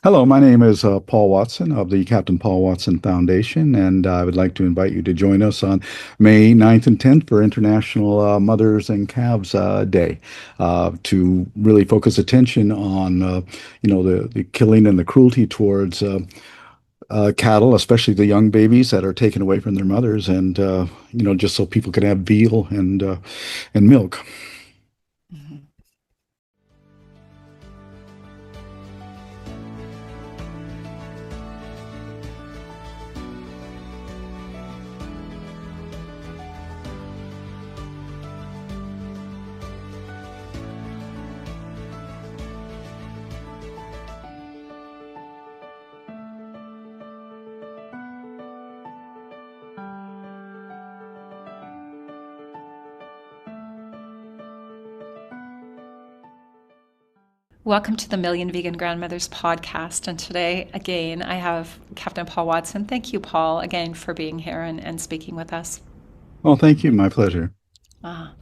Hello, my name is Paul Watson of the Captain Paul Watson Foundation, and I would like to invite you to join us on May 9th and 10th for International Mothers and Calves Day to really focus attention on, the killing and the cruelty towards cattle, especially the young babies that are taken away from their mothers, and, just so people can have veal and milk. Mhm. Welcome to the Million Vegan Grandmothers podcast. And today, again, I have Captain Paul Watson. Thank you, Paul, again, for being here and speaking with us. Well, thank you. My pleasure. Ah.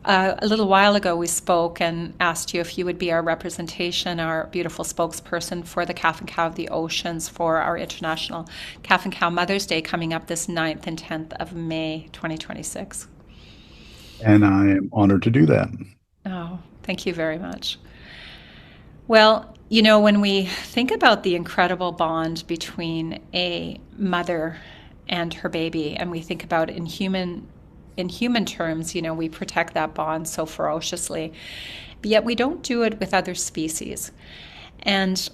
A little while ago, we spoke and asked you if you would be our representation, our beautiful spokesperson for the Calf and Cow of the Oceans for our International Calf and Cow Mother's Day coming up this 9th and 10th of May 2026. And I am honored to do that. Oh, thank you very much. Well, when we think about the incredible bond between a mother and her baby, and we think about in human terms, we protect that bond so ferociously, but yet we don't do it with other species. And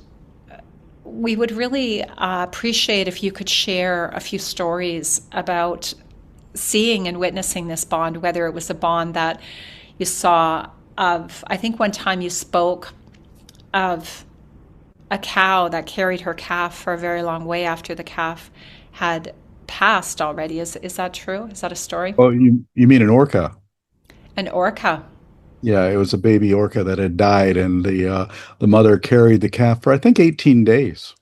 we would really appreciate if you could share a few stories about seeing and witnessing this bond, whether it was a bond that you saw of, I think one time you spoke of a cow that carried her calf for a very long way after the calf had passed already. Is that true? Is that a story? Oh, you mean an orca? An orca. Yeah, it was a baby orca that had died, and the mother carried the calf for I think 18 days.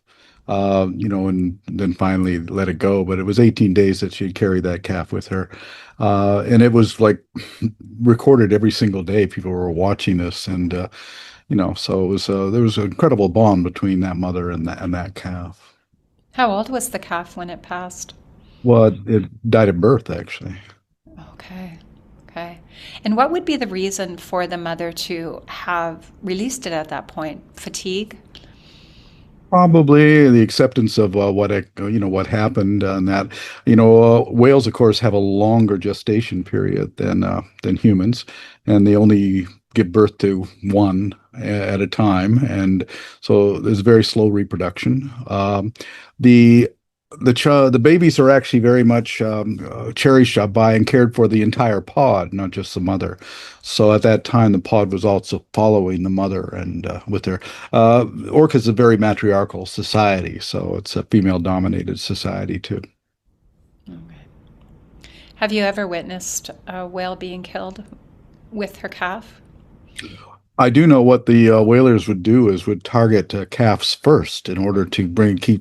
And then finally let it go. But it was 18 days that she carried that calf with her, and it was like recorded every single day. People were watching this, and so it was there was an incredible bond between that mother and that calf. How old was the calf when it passed? Well, it died at birth, actually. Okay. Okay. And what would be the reason for the mother to have released it at that point? Fatigue? Probably the acceptance of what happened, and that whales, of course, have a longer gestation period than humans, and they only give birth to one at a time, and so there's very slow reproduction. The the babies are actually very much cherished by and cared for the entire pod, not just the mother. So at that time, the pod was also following the mother and with her. Orca is a very matriarchal society, so it's a female-dominated society too. Okay. Have you ever witnessed a whale being killed with her calf? I do know what the whalers would do is would target calves first in order to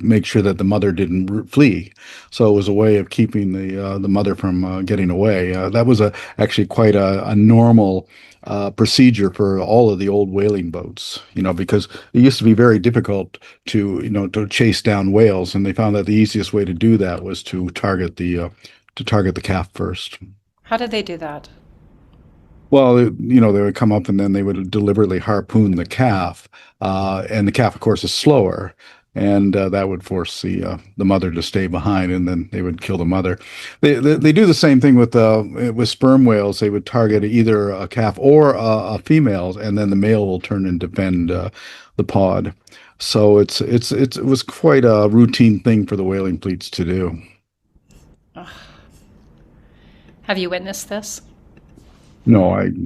make sure that the mother didn't flee. So it was a way of keeping the mother from getting away. That was actually quite a normal procedure for all of the old whaling boats, because it used to be very difficult to chase down whales, and they found that the easiest way to do that was to target the calf first. How did they do that? Well, they would come up and then they would deliberately harpoon the calf, and the calf, of course, is slower, and that would force the mother to stay behind, and then they would kill the mother. They do the same thing with sperm whales. They would target either a calf or a female, and then the male will turn and defend the pod. So it was quite a routine thing for the whaling fleets to do. Have you witnessed this? No, I've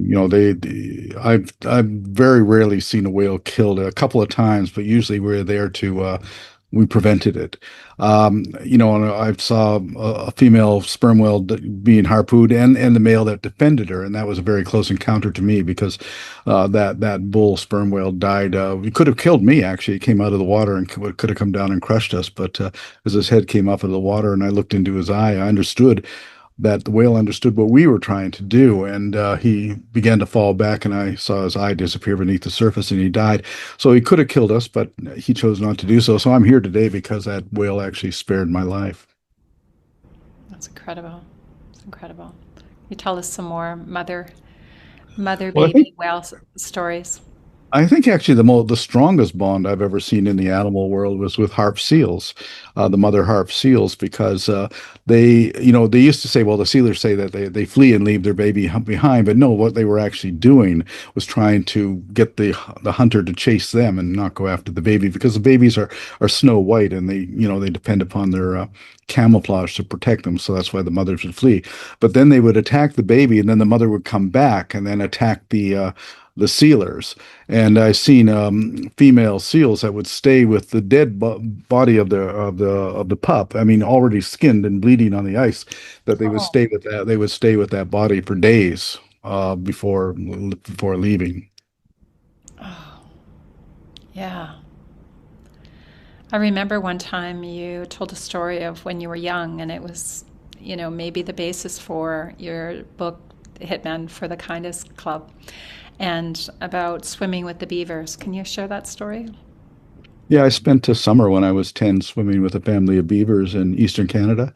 very rarely seen a whale killed a couple of times, but usually we're there we prevented it. And I saw a female sperm whale being harpooned and the male that defended her, and that was a very close encounter to me because that bull sperm whale died. It could have killed me actually. It came out of the water and could have come down and crushed us, but as his head came up out of the water and I looked into his eye, I understood. that the whale understood what we were trying to do, and he began to fall back, and I saw his eye disappear beneath the surface, and he died. So he could have killed us, but he chose not to do so. So I'm here today because that whale actually spared my life. That's incredible. It's incredible. You tell us some more mother Well, I think baby whale stories. actually the strongest bond I've ever seen in the animal world was with harp seals, the mother harp seals, because they used to say, well, the sealers say that they flee and leave their baby behind, but no, what they were actually doing was trying to get the hunter to chase them and not go after the baby, because the babies are snow white, and they depend upon their camouflage to protect them. So that's why the mothers would flee. But then they would attack the baby, and then the mother would come back and then attack the sealers. And I've seen female seals that would stay with the dead body of the pup. I mean, already skinned and bleeding on the ice. That they would Oh, stay with that. They would stay with that body for days before leaving. oh, yeah. I remember one time you told a story of when you were young, and it was, maybe the basis for your book, Hitman for the Kindest Club, and about swimming with the beavers. Can you share that story? Yeah, I spent a summer when I was 10 swimming with a family of beavers in eastern Canada,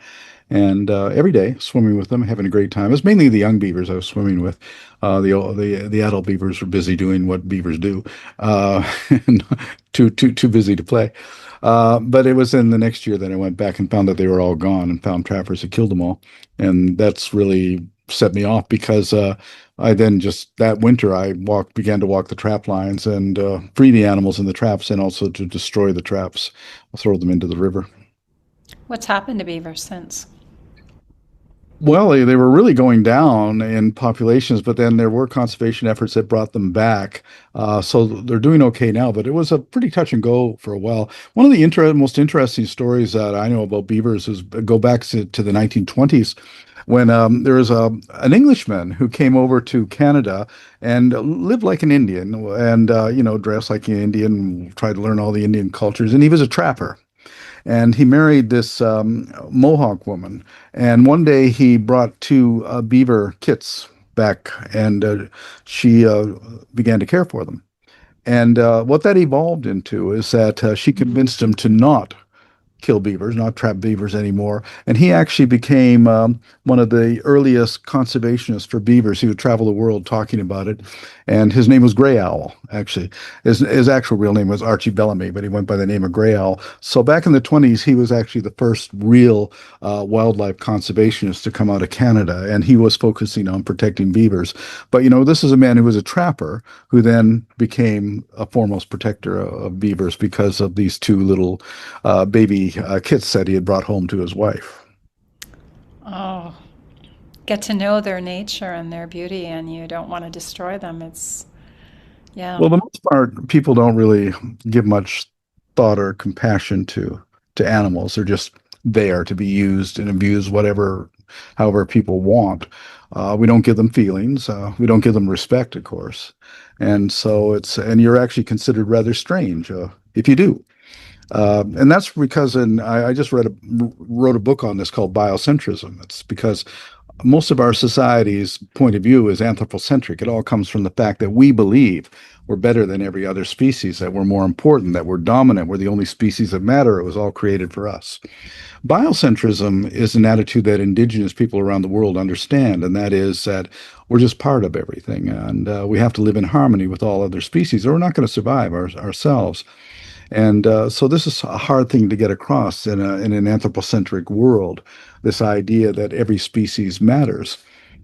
and every day swimming with them, having a great time. It was mainly the young beavers I was swimming with. The adult beavers were busy doing what beavers do, and too busy to play. But it was in the next year that I went back and found that they were all gone, and found trappers had killed them all, and that's really set me off, because I then just that winter I began to walk the trap lines and free the animals in the traps, and also to destroy the traps, throw them into the river. What's happened to beavers since? Well, they were really going down in populations, but then there were conservation efforts that brought them back. So they're doing okay now, but it was a pretty touch and go for a while. One of the most interesting stories that I know about beavers is go back to the 1920s, when there was an Englishman who came over to Canada and lived like an Indian, and dressed like an Indian, tried to learn all the Indian cultures, and he was a trapper. And he married this Mohawk woman. And one day he brought two beaver kits back, and she began to care for them. And what that evolved into is that she convinced him to not kill beavers, not trap beavers anymore. And he actually became one of the earliest conservationists for beavers. He would travel the world talking about it. And his name was Gray Owl, actually. His actual real name was Archie Bellamy, but he went by the name of Gray Owl. So back in the 20s, he was actually the first real wildlife conservationist to come out of Canada. And he was focusing on protecting beavers. But, this is a man who was a trapper who then became a foremost protector of beavers because of these two little baby kits that he had brought home to his wife. Oh, get to know their nature and their beauty, and you don't want to destroy them. Yeah. Well, the most part, people don't really give much thought or compassion to animals. They're just there to be used and abused, however people want. We don't give them feelings. We don't give them respect, of course, and so and you're actually considered rather strange if you do. And that's because I just wrote a book on this called Biocentrism. It's because most of our society's point of view is anthropocentric. It all comes from the fact that we believe we're better than every other species, that we're more important, that we're dominant, we're the only species that matter. It was all created for us. Biocentrism is an attitude that indigenous people around the world understand, and that is that we're just part of everything, and we have to live in harmony with all other species, or we're not going to survive ourselves. And so this is a hard thing to get across in an anthropocentric world, this idea that every species matters.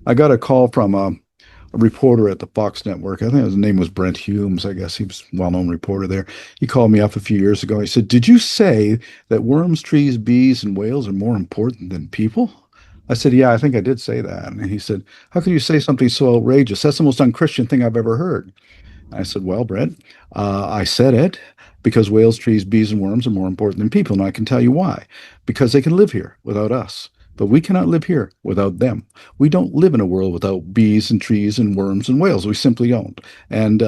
I got a call from a reporter at the Fox network. I think his name was Brent Humes. I guess he was a well-known reporter there. He called me up a few years ago. He said, "Did you say that worms, trees, bees, and whales are more important than people?" I said, "Yeah, I think I did say that." And he said, "How can you say something so outrageous? That's the most unchristian thing I've ever heard." I said, "Well, Brent, I said it because whales, trees, bees, and worms are more important than people. And I can tell you why. Because they can live here without us. But we cannot live here without them. We don't live in a world without bees and trees and worms and whales. We simply don't." And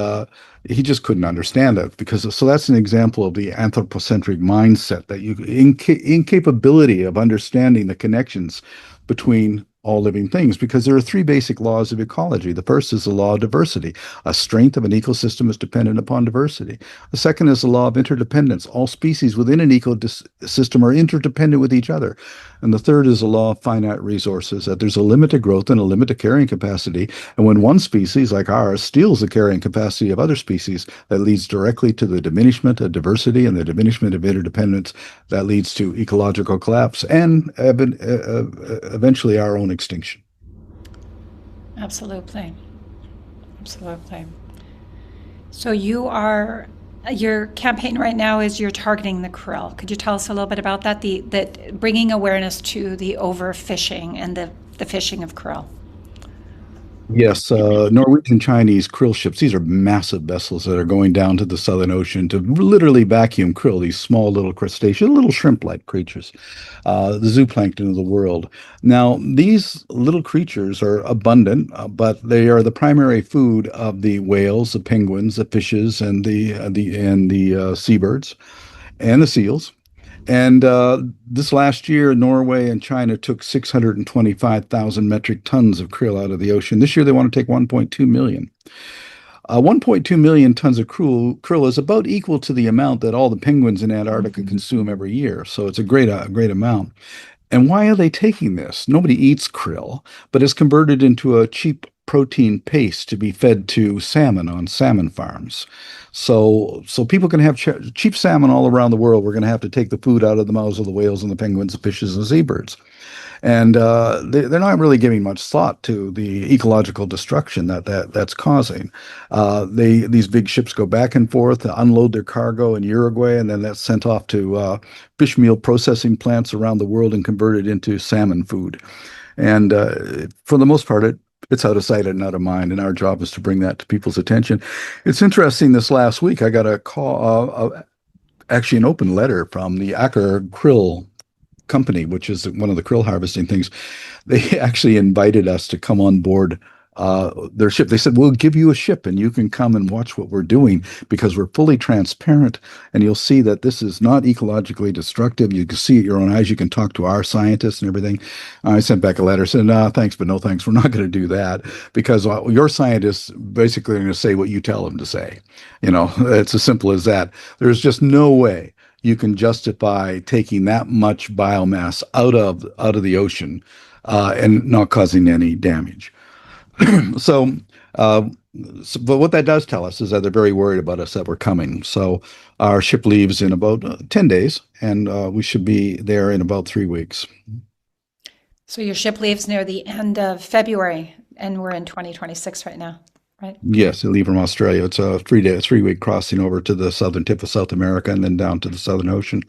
he just couldn't understand that, because so that's an example of the anthropocentric mindset, that incapability of understanding the connections between all living things because there are three basic laws of ecology. The first is the law of diversity. A strength of an ecosystem is dependent upon diversity. The second is the law of interdependence. All species within an ecosystem are interdependent with each other. And the third is the law of finite resources, that there's a limit to growth and a limit to carrying capacity. And when one species, like ours, steals the carrying capacity of other species, that leads directly to the diminishment of diversity and the diminishment of interdependence that leads to ecological collapse and eventually our own extinction. Absolutely. Absolutely. So your campaign right now is you're targeting the krill. Could you tell us a little bit about that? That bringing awareness to the overfishing and the fishing of krill. Yes, Norwegian Chinese krill ships. These are massive vessels that are going down to the Southern Ocean to literally vacuum krill, these small little crustaceans, little shrimp-like creatures, the zooplankton of the world. Now, these little creatures are abundant, but they are the primary food of the whales, the penguins, the fishes, and the seabirds and the seals. And this last year, Norway and China took 625,000 metric tons of krill out of the ocean. This year, they want to take 1.2 million. 1.2 million tons of krill is about equal to the amount that all the penguins in Antarctica consume every year. So it's a great amount. And why are they taking this? Nobody eats krill, but it's converted into a cheap protein paste to be fed to salmon on salmon farms. So people can have cheap salmon all around the world. We're going to have to take the food out of the mouths of the whales and the penguins, the fishes, and the seabirds. And they're not really giving much thought to the ecological destruction that's causing. These big ships go back and forth, unload their cargo in Uruguay, and then that's sent off to fish meal processing plants around the world and converted into salmon food. And for the most part, it's out of sight and out of mind, and our job is to bring that to people's attention. It's interesting. This last week, I got a call, actually an open letter from the Aker Krill company, which is one of the krill harvesting things. They actually invited us to come on board their ship. They said, we'll give you a ship and you can come and watch what we're doing because we're fully transparent and you'll see that this is not ecologically destructive. You can see it your own eyes. You can talk to our scientists and everything. I sent back a letter, said, no, thanks, but no thanks. We're not going to do that because your scientists basically are going to say what you tell them to say. It's as simple as that. There's just no way you can justify taking that much biomass out of the ocean and not causing any damage. So, uh, but what that does tell us is that they're very worried about us that we're coming. So our ship leaves in about 10 days, and we should be there in about 3 weeks. So your ship leaves near the end of February, and we're in 2026 right now, right? Yes, they leave from Australia. It's a 3 week crossing over to the southern tip of South America and then down to the Southern Ocean.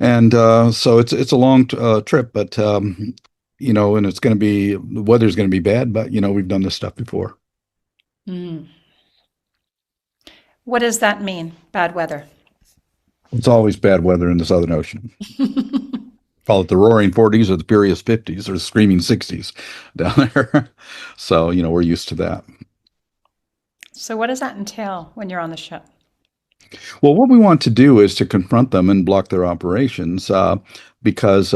And so it's a long trip, but and the weather's going to be bad, but we've done this stuff before. Mm. What does that mean, bad weather? It's always bad weather in the Southern Ocean. Call it the roaring 40s or the furious 50s or the screaming 60s down there. So, we're used to that. So what does that entail when you're on the ship? Well, what we want to do is to confront them and block their operations because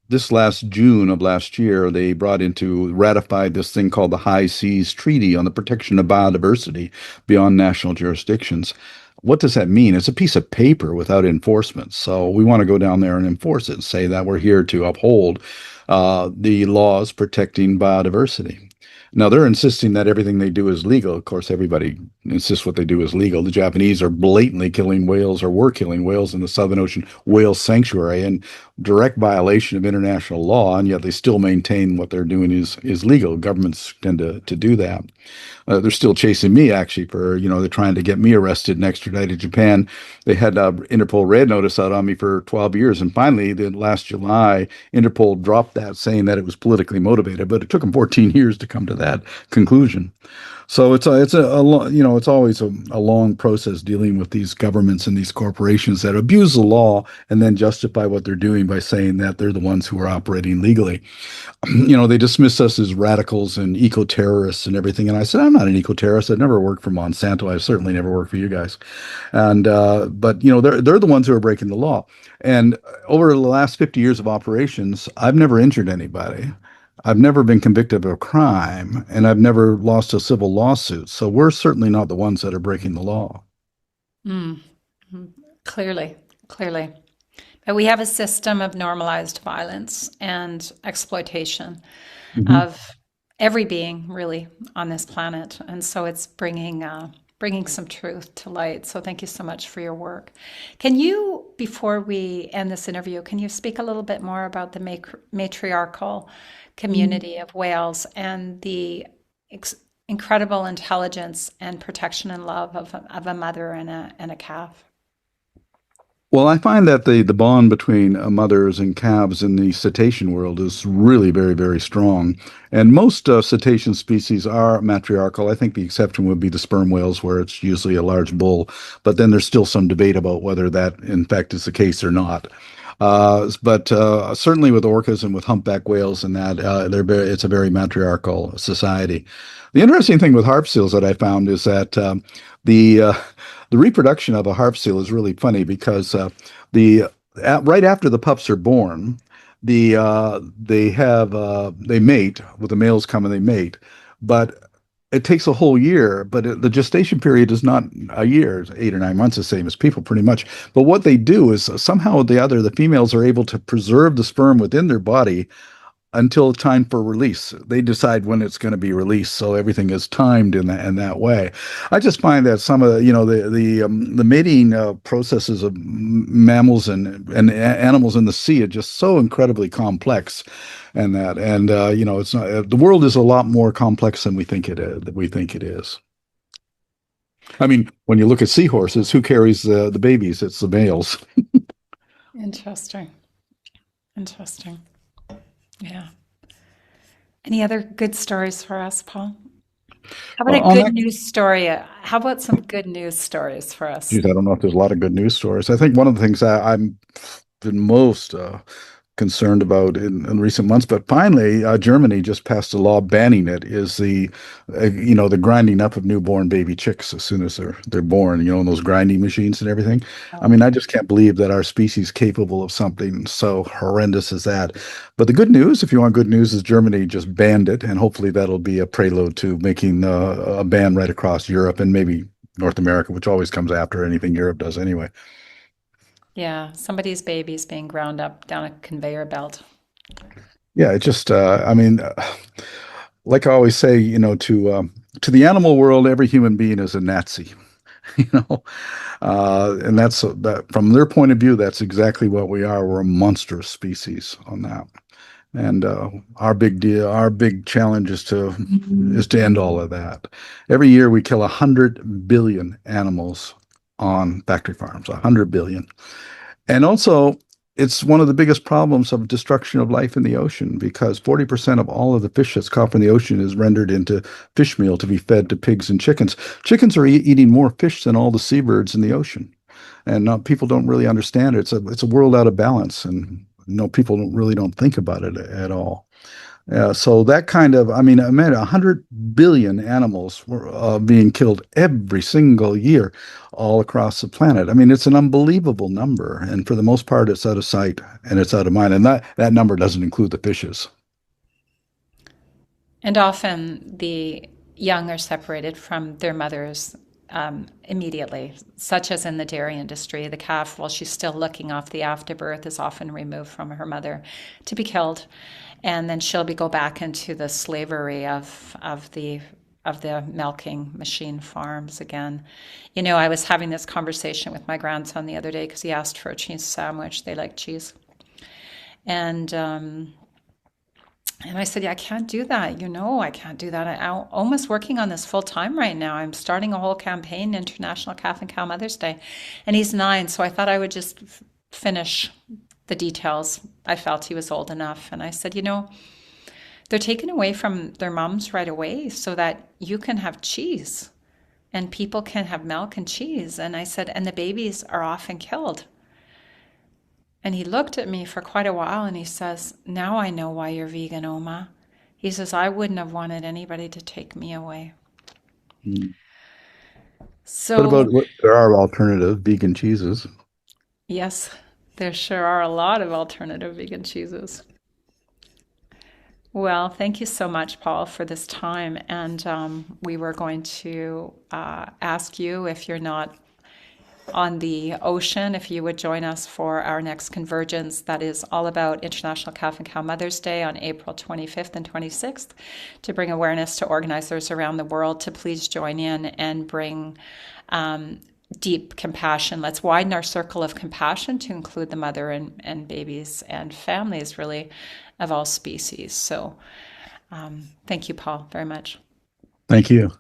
this last June of last year, they ratified this thing called the High Seas Treaty on the Protection of Biodiversity beyond national jurisdictions. What does that mean? It's a piece of paper without enforcement. So we want to go down there and enforce it and say that we're here to uphold the laws protecting biodiversity. Now, they're insisting that everything they do is legal. Of course, everybody insists what they do is legal. The Japanese are blatantly killing whales or were killing whales in the Southern Ocean whale sanctuary in direct violation of international law, and yet they still maintain what they're doing is legal. Governments tend to do that. They're still chasing me, actually, for, they're trying to get me arrested and extradited to Japan. They had Interpol red notice out on me for 12 years. And finally, last July, Interpol dropped that, saying that it was politically motivated. But it took them 14 years to come to that conclusion. So it's always a long process dealing with these governments and these corporations that abuse the law and then justify what they're doing by saying that they're the ones who are operating legally. They dismiss us as radicals and eco-terrorists and everything. And I said, I'm not an eco-terrorist. I've never worked for Monsanto. I've certainly never worked for you guys. And but they're the ones who are breaking the law. And over the last 50 years of operations, I've never injured anybody. I've never been convicted of a crime, and I've never lost a civil lawsuit. So we're certainly not the ones that are breaking the law. Mm. Mm. Clearly, clearly. But we have a system of normalized violence and exploitation Mhm. of every being really on this planet, and so it's bringing some truth to light. So thank you so much for your work. Can you, before we end this interview, can you speak a little bit more about the matriarchal community of whales and the ex- incredible intelligence and protection and love of a mother and a calf? Well, I find that the bond between mothers and calves in the cetacean world is really very, very strong. And most cetacean species are matriarchal. I think the exception would be the sperm whales, where it's usually a large bull. But then there's still some debate about whether that, in fact, is the case or not. But certainly with orcas and with humpback whales and that, it's a very matriarchal society. The interesting thing with harp seals that I found is that the the reproduction of a harp seal is really funny because the right after the pups are born, they mate with the males come and they mate, but it takes a whole year. But the gestation period is not a year; it's 8 or 9 months, the same as people, pretty much. But what they do is somehow or the other, the females are able to preserve the sperm within their body until time for release. They decide when it's going to be released, so everything is timed in that way. I just find that some of the mating processes of mammals and animals in the sea are just so incredibly complex, and it's not the world is a lot more complex than we think it is. That we think it is. I mean, when you look at seahorses, who carries the babies? It's the males. Interesting. Interesting. Yeah. Any other good stories for us, Paul? How about Well, a on good that news story? How about some good news stories for us? Geez, I don't know if there's a lot of good news stories. I think one of the things I'm been most concerned about in recent months, but finally, Germany just passed a law banning it. Is the grinding up of newborn baby chicks as soon as they're born. In those grinding machines and everything. I Oh, mean, I just can't believe that our species capable of something so horrendous as that. But the good news, if you want good news, is Germany just banned it, and hopefully that'll be a prelude to making a ban right across Europe and maybe North America, which always comes after anything Europe does anyway. yeah. Somebody's baby's being ground up down a conveyor belt. Yeah, it just, I mean, like I always say, to the animal world, every human being is a Nazi, you know, and that's that from their point of view, that's exactly what we are. We're a monstrous species on that, and our big challenge is to end all of that. Every year, we kill 100 billion animals on factory farms, 100 billion. And also, it's one of the biggest problems of destruction of life in the ocean because 40% of all of the fish that's caught in the ocean is rendered into fish meal to be fed to pigs and chickens. Chickens are eating more fish than all the seabirds in the ocean. And people don't really understand it. It's a world out of balance. And people don't think about it at all. So that kind of, I mean, 100 billion animals were being killed every single year all across the planet. I mean, it's an unbelievable number. And for the most part, it's out of sight and it's out of mind. And that number doesn't include the fishes. And often the young are separated from their mothers immediately, such as in the dairy industry. The calf, while she's still looking off the afterbirth, is often removed from her mother to be killed, and then she'll go back into the slavery of the milking machine farms again. I was having this conversation with my grandson the other day because he asked for a cheese sandwich. They like cheese, and I said, yeah, I can't do that. I can't do that. I'm almost working on this full time right now. I'm starting a whole campaign, International Calf and Cow Mother's Day. And he's 9. So I thought I would just finish the details. I felt he was old enough. And I said, they're taken away from their moms right away so that you can have cheese and people can have milk and cheese. And I said, and the babies are often killed. And he looked at me for quite a while and he says, now I know why you're vegan, Oma. He says, I wouldn't have wanted anybody to take me away. Mm. What So, about there are alternative vegan cheeses? yes, there sure are a lot of alternative vegan cheeses. Well, thank you so much, Paul, for this time. And we were going to ask you if you're not on the ocean, if you would join us for our next convergence that is all about International Calf and Cow Mother's Day on April 25th and 26th, to bring awareness to organizers around the world to please join in and bring deep compassion. Let's widen our circle of compassion to include the mother and babies and families, really, of all species. So thank you, Paul, very much. Thank you.